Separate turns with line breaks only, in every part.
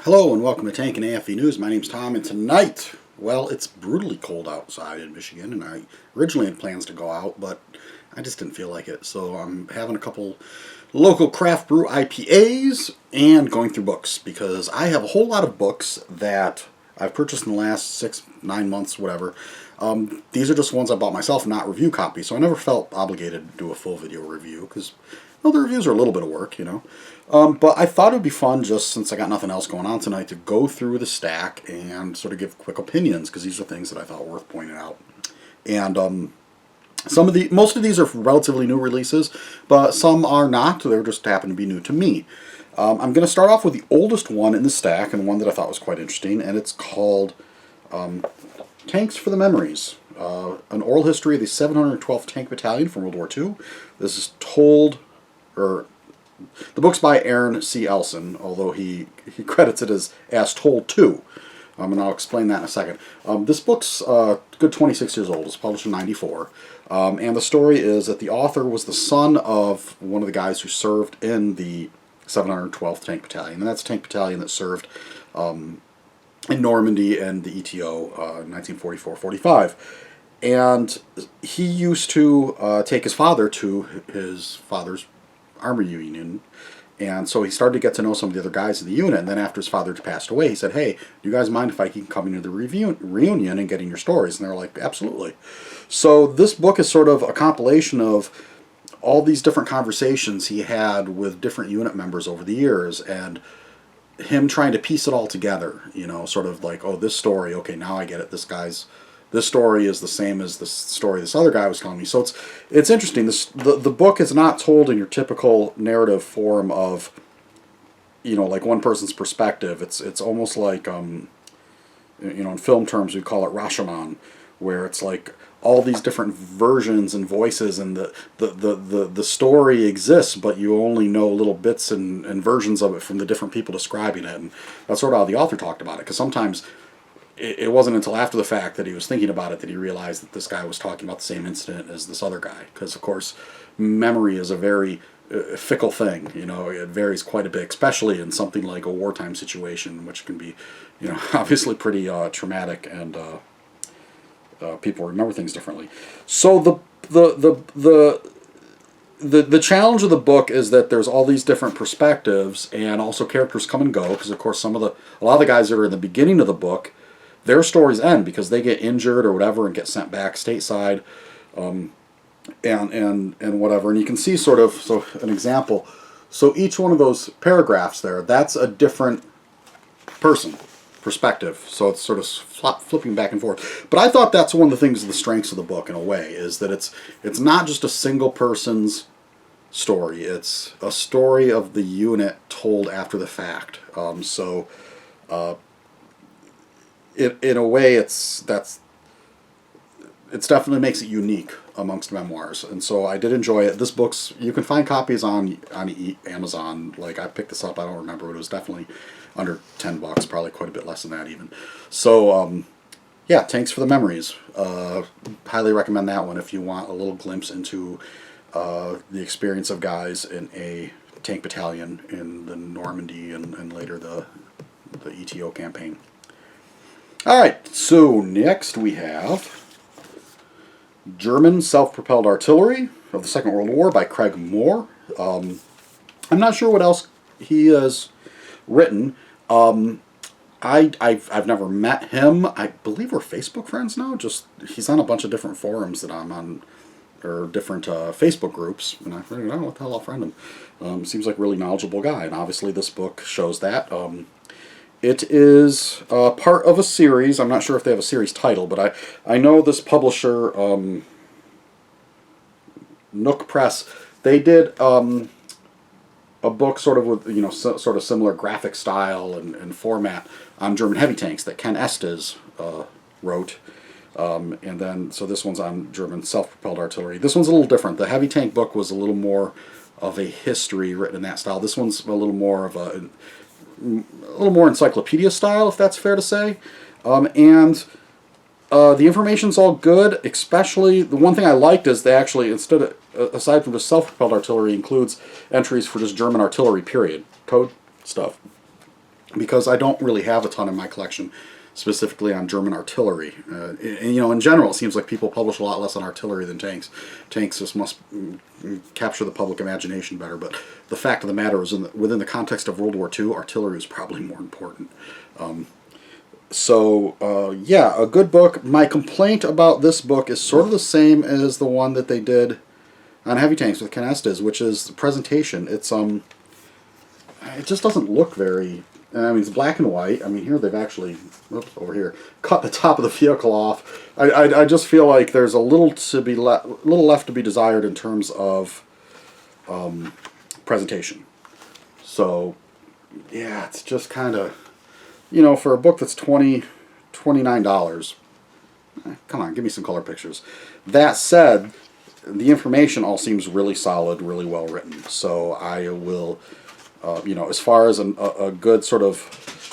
Hello and welcome to Tank and AFV News. My name's Tom, and tonight, well, it's brutally cold outside in Michigan, and I originally had plans to go out, but I just didn't feel like it. So I'm having a couple local craft brew IPAs and going through books, because I have a whole lot of books that I've purchased in the last 6-9 months, whatever. These are just ones I bought myself, not review copies, so I never felt obligated to do a full video review, because the reviews are a little bit of work, you know. But I thought it would be fun, just since I got nothing else going on tonight, to go through the stack and sort of give quick opinions, because these are things that I thought were worth pointing out. And most of these are relatively new releases, but some are not. They just happen to be new to me. I'm going to start off with the oldest one in the stack, and one that I thought was quite interesting, and it's called Tanks for the Memories. An oral history of the 712th Tank Battalion from World War II. This is told... the book's by Aaron C. Elson, although he credits it as told to. And I'll explain that in a second. This book's good 26 years old. It was published in '94. And the story is that the author was the son of one of the guys who served in the 712th Tank Battalion. And that's a tank battalion that served in Normandy and the ETO in 1944-45. And he used to take his father to his father's Army Union, and so he started to get to know some of the other guys in the unit. And then after his father passed away, he said, "Hey, do you guys mind if I can come into the reunion and getting your stories?" And they're like, "Absolutely." So this book is sort of a compilation of all these different conversations he had with different unit members over the years, and him trying to piece it all together, you know, sort of like, oh, this story, okay, now I get it. This story is the same as the story this other guy was telling me. So it's interesting. The book is not told in your typical narrative form of, you know, like one person's perspective. It's almost like, you know, in film terms we call it Rashomon, where it's like all these different versions and voices, and the story exists, but you only know little bits and versions of it from the different people describing it. And that's sort of how the author talked about it, because sometimes it wasn't until after the fact that he was thinking about it that he realized that this guy was talking about the same incident as this other guy. Because, of course, memory is a very fickle thing. You know, it varies quite a bit, especially in something like a wartime situation, which can be, you know, obviously pretty traumatic, and people remember things differently. So the challenge of the book is that there's all these different perspectives, and also characters come and go, because, of course, a lot of the guys that are in the beginning of the book, their stories end because they get injured or whatever and get sent back stateside, and whatever. And you can see sort of, so an example. So each one of those paragraphs there, that's a different person perspective. So it's sort of flipping back and forth. But I thought that's one of the things, the strengths of the book in a way, is that it's not just a single person's story. It's a story of the unit told after the fact. In a way, it definitely makes it unique amongst memoirs, and so I did enjoy it. This book's, you can find copies on Amazon. Like, I picked this up, I don't remember, but it was definitely under $10, probably quite a bit less than that even. So yeah, Tanks for the Memories. Highly recommend that one if you want a little glimpse into the experience of guys in a tank battalion in the Normandy and later the ETO campaign. Alright, so next we have German Self-Propelled Artillery of the Second World War by Craig Moore. I'm not sure what else he has written. I've never met him. I believe we're Facebook friends now. Just, he's on a bunch of different forums that I'm on, or different Facebook groups, and I figured, oh, what the hell, I'll friend him. Seems like a really knowledgeable guy, and obviously this book shows that. It is part of a series. I'm not sure if they have a series title, but I know this publisher, Nook Press, they did a book sort of with, you know, sort of similar graphic style and format on German heavy tanks that Ken Estes wrote. And then, so this one's on German Self-Propelled Artillery. This one's a little different. The heavy tank book was a little more of a history written in that style. This one's a little more encyclopedia style, if that's fair to say. The information's all good, especially the one thing I liked is they actually, aside from just self-propelled artillery, includes entries for just German artillery, period. Code stuff. because I don't really have a ton in my collection specifically on German artillery. And, in general, it seems like people publish a lot less on artillery than tanks. Tanks just must capture the public imagination better. But the fact of the matter is, within the context of World War II, artillery is probably more important. Yeah, a good book. My complaint about this book is sort of the same as the one that they did on Heavy Tanks with Canestas, which is the presentation. It just doesn't look very... I mean, it's black and white. I mean, here they've actually, over here, cut the top of the vehicle off. I just feel like there's a little left to be desired in terms of presentation. So, yeah, it's just kind of, for a book that's $29, come on, give me some color pictures. That said, the information all seems really solid, really well written. So I will... as far as a good sort of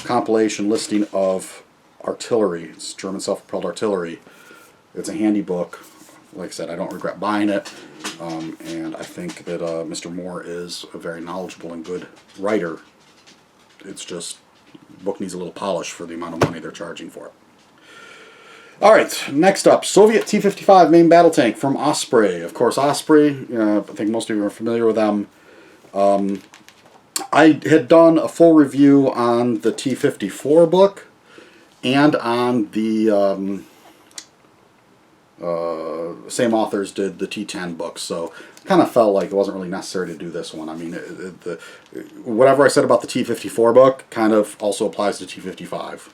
compilation listing of artillery, it's German self-propelled artillery, it's a handy book. Like I said, I don't regret buying it, and I think that Mr. Moore is a very knowledgeable and good writer. It's just, the book needs a little polish for the amount of money they're charging for it. All right, next up, Soviet T-55 main battle tank from Osprey. Of course, Osprey, I think most of you are familiar with them. I had done a full review on the T-54 book and on the same authors did the T-10 book, so I kind of felt like it wasn't really necessary to do this one. I mean, whatever I said about the T-54 book kind of also applies to T-55.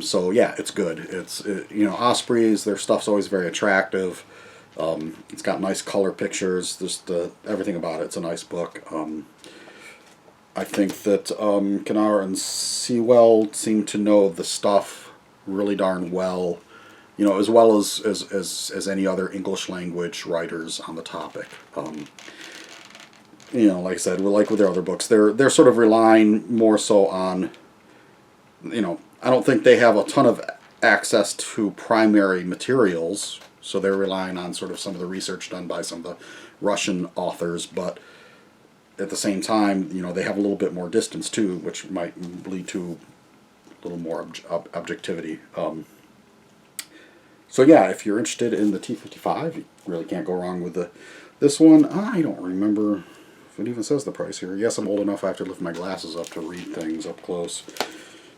So yeah, it's good. Ospreys, their stuff's always very attractive. It's got nice color pictures. Just everything about it's a nice book. I think that Kinnear and Sewell seem to know the stuff really darn well, as well as any other English language writers on the topic. Like I said, like with their other books, they're sort of relying more so on, I don't think they have a ton of access to primary materials, so they're relying on sort of some of the research done by some of the Russian authors, but at the same time, they have a little bit more distance too, which might lead to a little more objectivity. So yeah, if you're interested in the T-55, you really can't go wrong with this one. I don't remember if it even says the price here. Yes, I'm old enough I have to lift my glasses up to read things up close.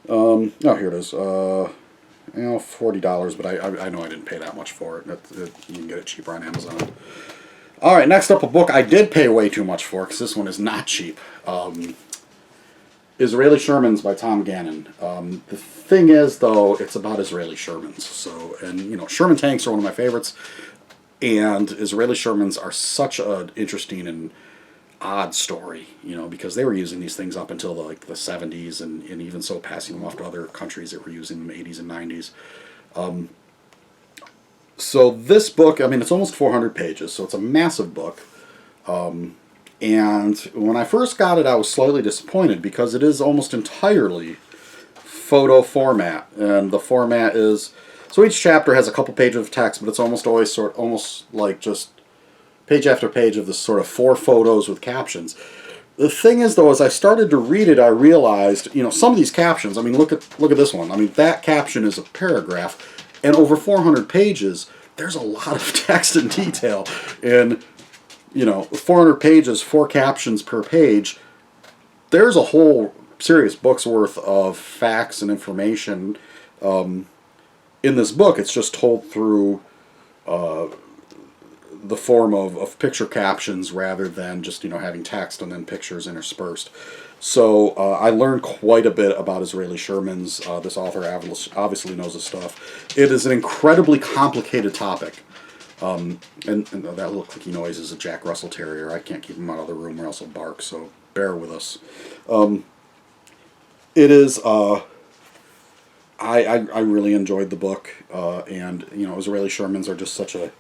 Oh, here it is. $40, but I know I didn't pay that much for it. You can get it cheaper on Amazon. Alright, next up, a book I did pay way too much for, because this one is not cheap. Israeli Shermans by Tom Gannon. The thing is, though, it's about Israeli Shermans. Sherman tanks are one of my favorites, and Israeli Shermans are such an interesting and odd story, because they were using these things up until the 70s, and even so passing them off to other countries that were using them in the 80s and 90s. So this book, I mean, it's almost 400 pages, so it's a massive book. And when I first got it, I was slightly disappointed because it is almost entirely photo format. And the format is, so each chapter has a couple pages of text, but it's almost always almost like just page after page of this sort of 4 photos with captions. The thing is, though, as I started to read it, I realized, some of these captions, I mean, look at this one. I mean, that caption is a paragraph. And over 400 pages, there's a lot of text and detail. And, 400 pages, 4 captions per page, there's a whole serious book's worth of facts and information in this book. It's just told through the form of picture captions rather than just, having text and then pictures interspersed. So I learned quite a bit about Israeli Shermans. This author obviously knows his stuff. It is an incredibly complicated topic. And that little clicky noise is a Jack Russell Terrier. I can't keep him out of the room or else he'll bark, so bear with us. It is... I really enjoyed the book, and Israeli Shermans are just such a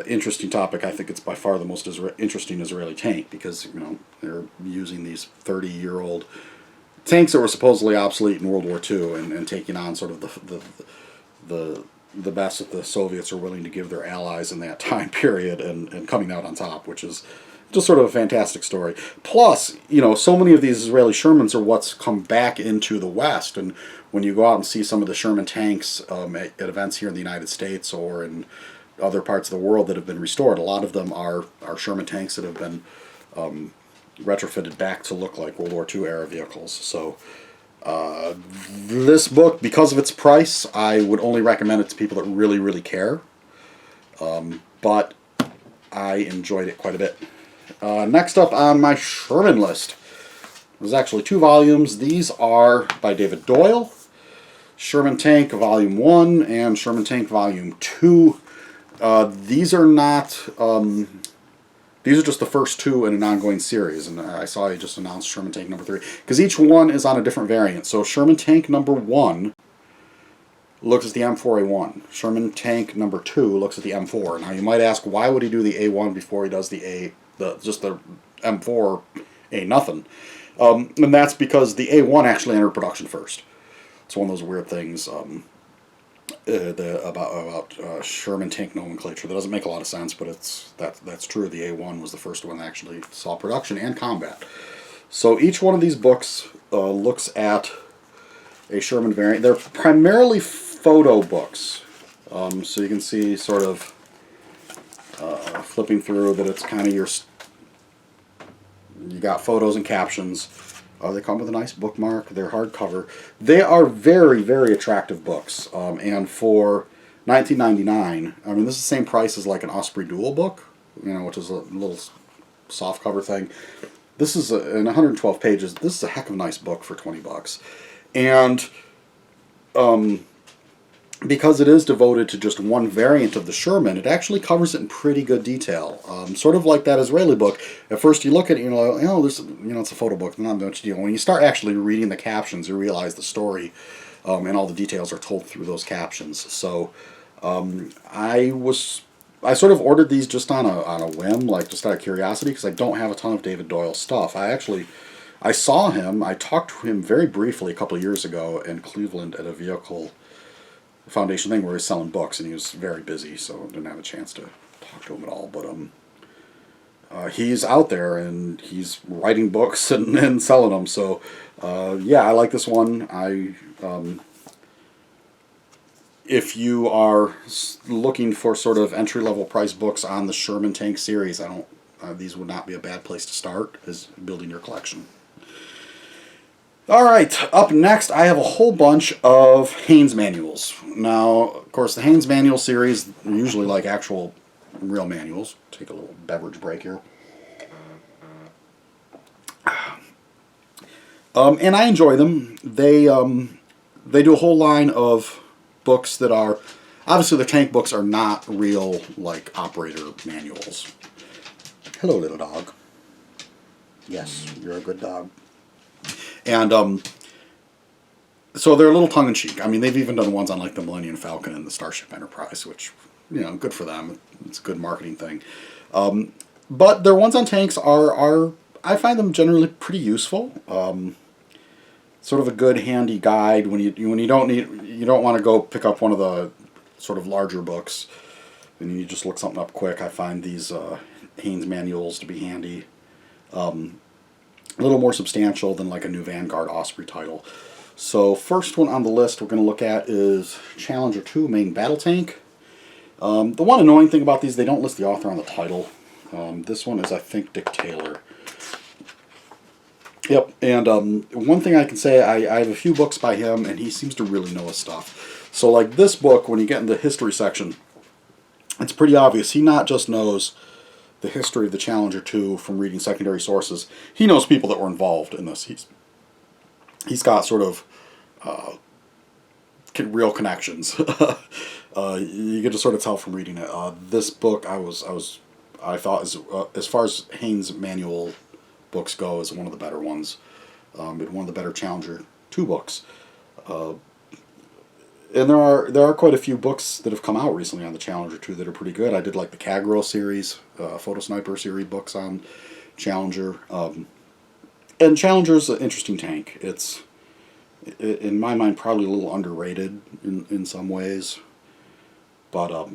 interesting topic. I think it's by far the most interesting Israeli tank because they're using these 30-year-old tanks that were supposedly obsolete in World War II and taking on sort of the best that the Soviets are willing to give their allies in that time period and coming out on top, which is just sort of a fantastic story. Plus, you know, so many of these Israeli Shermans are what's come back into the West, and when you go out and see some of the Sherman tanks at events here in the United States or in other parts of the world that have been restored, a lot of them are Sherman tanks that have been retrofitted back to look like World War II era vehicles. So this book, because of its price, I would only recommend it to people that really, really care. But I enjoyed it quite a bit. Next up on my Sherman list, there's actually 2 volumes. These are by David Doyle, Sherman Tank Volume 1 and Sherman Tank Volume 2. These are not... these are just the first 2 in an ongoing series, and I saw you just announced Sherman Tank number 3, because each one is on a different variant. So Sherman Tank number 1 looks at the M4A1. Sherman Tank number 2 looks at the M4. Now you might ask, why would he do the A1 before he does the M4 A nothing? And that's because the A1 actually entered production first. It's one of those weird things about Sherman tank nomenclature that doesn't make a lot of sense, but that's true. The A1 was the first one that actually saw production and combat. So each one of these books looks at a Sherman variant. They're primarily photo books, so you can see sort of flipping through that it's kind of you got photos and captions. They come with a nice bookmark. They're hardcover. They are very, very attractive books. And for $19.99, I mean, this is the same price as like an Osprey Dual book, you know, which is a little soft cover thing. This is in 112 pages. This is a heck of a nice book for $20. And because it is devoted to just one variant of the Sherman, it actually covers it in pretty good detail. Sort of like that Israeli book. At first you look at it, it's a photo book, not much deal. When you start actually reading the captions, you realize the story and all the details are told through those captions. So I sort of ordered these just on a whim, like just out of curiosity, because I don't have a ton of David Doyle stuff. I saw him, I talked to him very briefly a couple of years ago in Cleveland at a vehicle foundation thing where he was selling books, and he was very busy, so I didn't have a chance to talk to him at all. But he's out there and he's writing books and selling them. So yeah, I like this one. If you are looking for sort of entry-level price books on the Sherman Tank series, these would not be a bad place to start as building your collection. Alright, up next I have a whole bunch of Haynes manuals. Now, of course, the Haynes manual series are usually like actual real manuals. Take a little beverage break here. And I enjoy them. They do a whole line of books that are... Obviously, the tank books are not real, like, operator manuals. Hello, little dog. Yes, you're a good dog. And so they're a little tongue-in-cheek. I mean, they've even done ones on like the Millennium Falcon and the Starship Enterprise, which, good for them. It's a good marketing thing. But their ones on tanks are I find them generally pretty useful. Sort of a good handy guide when you don't want to go pick up one of the sort of larger books, and you just look something up quick. I find these Haynes manuals to be handy. A little more substantial than like a new Vanguard Osprey title. So first one on the list we're going to look at is Challenger 2 Main Battle Tank. The one annoying thing about these, they don't list the author on the title. This one is, I think, Dick Taylor. Yep, and one thing I can say, I have a few books by him, and he seems to really know his stuff. So like this book, when you get in the history section, it's pretty obvious. He not just knows the history of the Challenger 2 from reading secondary sources. He knows people that were involved in this. He's got sort of real connections. You get to sort of tell from reading it. This book I thought as far as Haynes manual books go, is one of the better ones. One of the better Challenger 2 books. And there are quite a few books that have come out recently on the Challenger 2 that are pretty good. I did like the Kagro series, Photo Sniper series books on Challenger. And Challenger's an interesting tank. It's, in my mind, probably a little underrated in some ways. But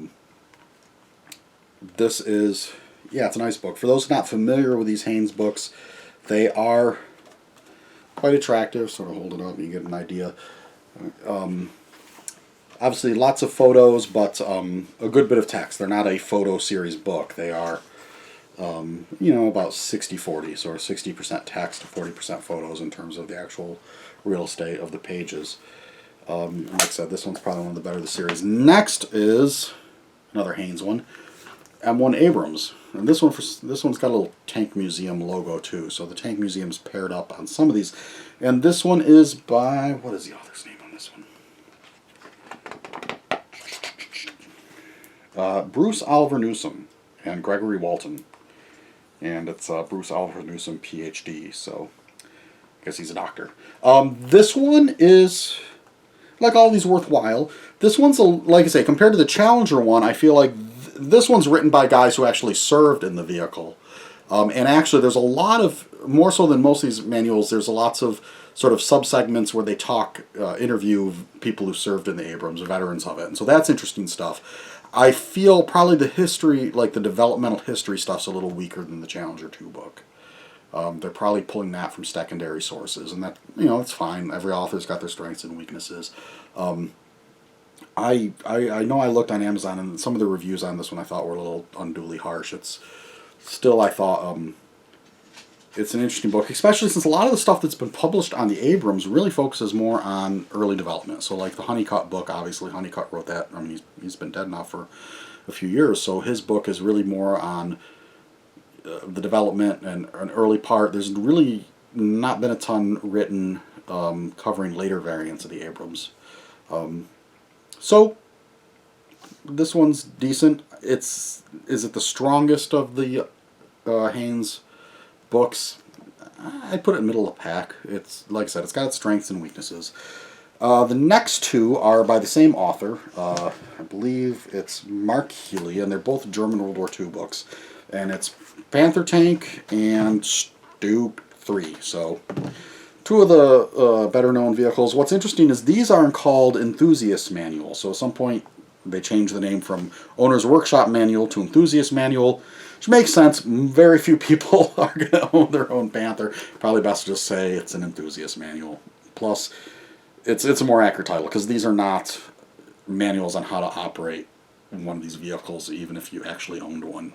this is, yeah, it's a nice book. For those not familiar with these Haynes books, they are quite attractive. Sort of hold it up and you get an idea. Obviously, lots of photos, but a good bit of text. They're not a photo series book. They are, about 60-40, sort of 60% text, 40% photos in terms of the actual real estate of the pages. Like I said, this one's probably one of the better of the series. Next is another Haynes one, M1 Abrams. And this one's got a little Tank Museum logo too. So the Tank Museum's paired up on some of these. And this one is by, what is the author's name on this one? Bruce Oliver Newsom and Gregory Walton. And it's Bruce Oliver Newsom, PhD, so I guess he's a doctor. This one is, like all these worthwhile, this one's, like I say, compared to the Challenger one, I feel like this one's written by guys who actually served in the vehicle. And actually, there's a lot of, more so than most of these manuals, there's lots of sort of subsegments where they interview people who served in the Abrams, veterans of it. And so that's interesting stuff. I feel probably the history, like the developmental history stuff's a little weaker than the Challenger 2 book. They're probably pulling that from secondary sources, and that, it's fine. Every author's got their strengths and weaknesses. I know I looked on Amazon, and some of the reviews on this one I thought were a little unduly harsh. It's still, I thought, it's an interesting book, especially since a lot of the stuff that's been published on the Abrams really focuses more on early development. So like the Honeycutt book, obviously Honeycutt wrote that. I mean, he's been dead now for a few years, so his book is really more on the development and an early part. There's really not been a ton written covering later variants of the Abrams. So this one's decent. Is it the strongest of the Haynes books? I'd put it in middle of the pack. It's, like I said, it's got its strengths and weaknesses. The next two are by the same author. I believe it's Mark Healy, and they're both German World War II books. And it's Panther Tank and Stug 3. So, two of the better-known vehicles. What's interesting is these aren't called Enthusiast Manual. So at some point, they changed the name from Owner's Workshop Manual to Enthusiast Manual, which makes sense. Very few people are going to own their own Panther. Probably best to just say it's an Enthusiast Manual. Plus, it's a more accurate title, because these are not manuals on how to operate one of these vehicles, even if you actually owned one.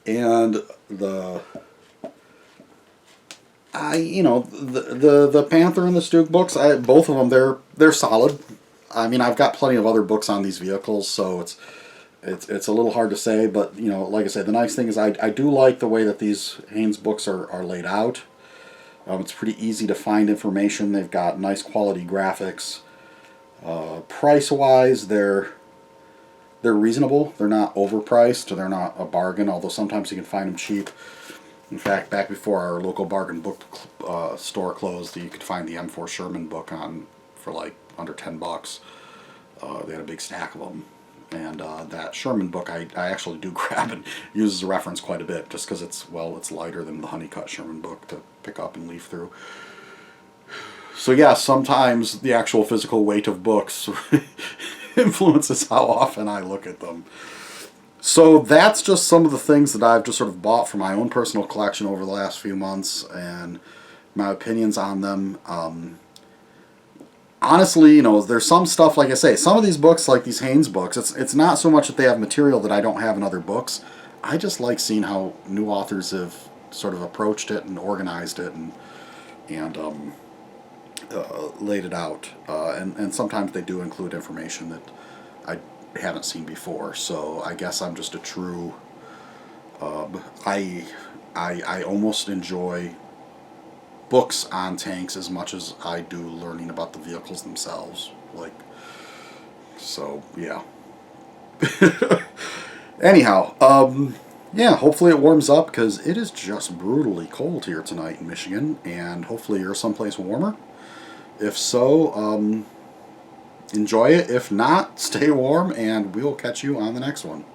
And the Panther and the Stug books, both of them, they're solid. I mean, I've got plenty of other books on these vehicles, so it's a little hard to say, but like I said, the nice thing is I do like the way that these Haynes books are laid out. It's pretty easy to find information. They've got nice quality graphics. Price-wise, they're reasonable. They're not overpriced. They're not a bargain, although sometimes you can find them cheap. In fact, back before our local bargain book store closed, you could find the M4 Sherman book for like under $10. They had a big stack of them. And that Sherman book I actually do grab and use as a reference quite a bit, just because it's lighter than the Honeycutt Sherman book to pick up and leaf through. So yeah, sometimes the actual physical weight of books influences how often I look at them. So that's just some of the things that I've just sort of bought for my own personal collection over the last few months, and my opinions on them. Honestly, there's some stuff, like I say, some of these books, like these Haynes books, it's not so much that they have material that I don't have in other books. I just like seeing how new authors have sort of approached it and organized it and laid it out. And sometimes they do include information that I haven't seen before. So I guess I'm just a true... I almost enjoy books on tanks as much as I do learning about the vehicles themselves. So yeah. Anyhow, yeah, hopefully it warms up, because it is just brutally cold here tonight in Michigan, and hopefully you're someplace warmer. If so, enjoy it. If not, stay warm, and we'll catch you on the next one.